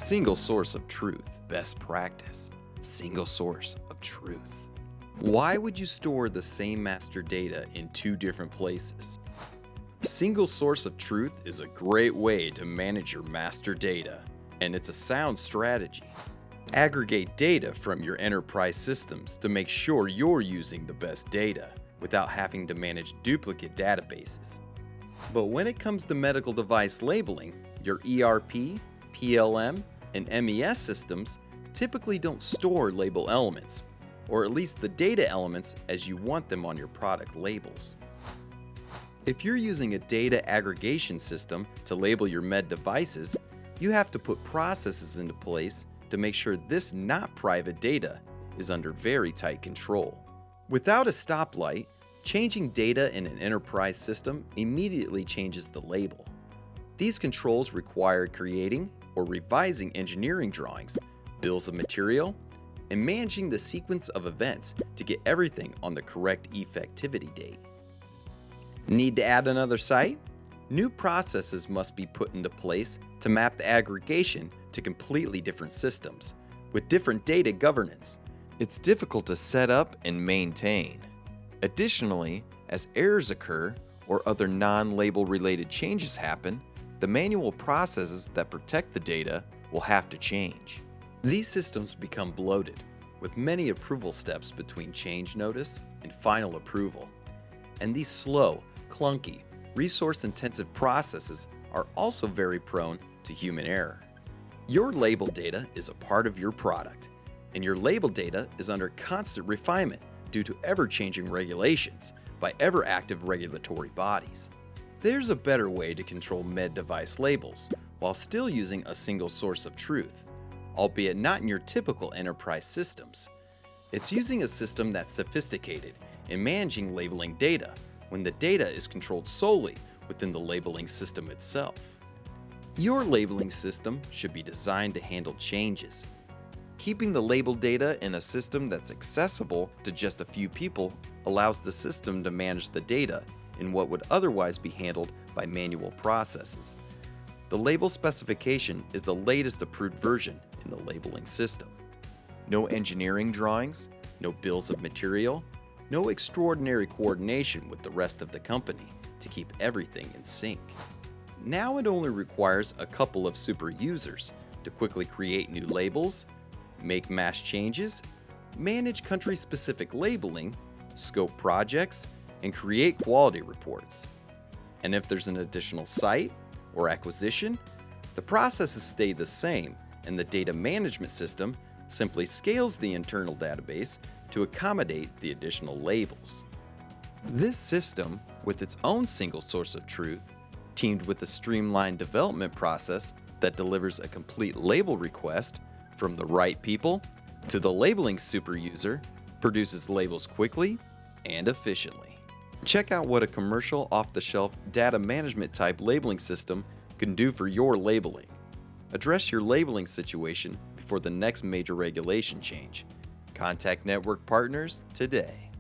Single source of truth, best practice. Single source of truth. Why would you store the same master data in two different places? Single source of truth is a great way to manage your master data, and it's a sound strategy. Aggregate data from your enterprise systems to make sure you're using the best data without having to manage duplicate databases. But when it comes to medical device labeling, your ERP, PLM, and MES systems typically don't store label elements, or at least the data elements as you want them on your product labels. If you're using a data aggregation system to label your med devices, you have to put processes into place to make sure this not private data is under very tight control. Without a stoplight, changing data in an enterprise system immediately changes the label. These controls require creating or revising engineering drawings, bills of material, and managing the sequence of events to get everything on the correct effectivity date. Need to add another site? New processes must be put into place to map the aggregation to completely different systems, with different data governance. It's difficult to set up and maintain. Additionally, as errors occur or other non-label related changes happen, the manual processes that protect the data will have to change. These systems become bloated, with many approval steps between change notice and final approval. And these slow, clunky, resource-intensive processes are also very prone to human error. Your label data is a part of your product, and your label data is under constant refinement due to ever-changing regulations by ever-active regulatory bodies. There's a better way to control med device labels while still using a single source of truth, albeit not in your typical enterprise systems. It's using a system that's sophisticated in managing labeling data when the data is controlled solely within the labeling system itself. Your labeling system should be designed to handle changes. Keeping the label data in a system that's accessible to just a few people allows the system to manage the data in what would otherwise be handled by manual processes. The label specification is the latest approved version in the labeling system. No engineering drawings, no bills of material, no extraordinary coordination with the rest of the company to keep everything in sync. Now it only requires a couple of super users to quickly create new labels, make mass changes, manage country-specific labeling, scope projects, and create quality reports. And if there's an additional site or acquisition, the processes stay the same, and the data management system simply scales the internal database to accommodate the additional labels. This system, with its own single source of truth, teamed with a streamlined development process that delivers a complete label request from the right people to the labeling super user, produces labels quickly and efficiently. Check out what a commercial off-the-shelf data management type labeling system can do for your labeling. Address your labeling situation before the next major regulation change. Contact network partners today.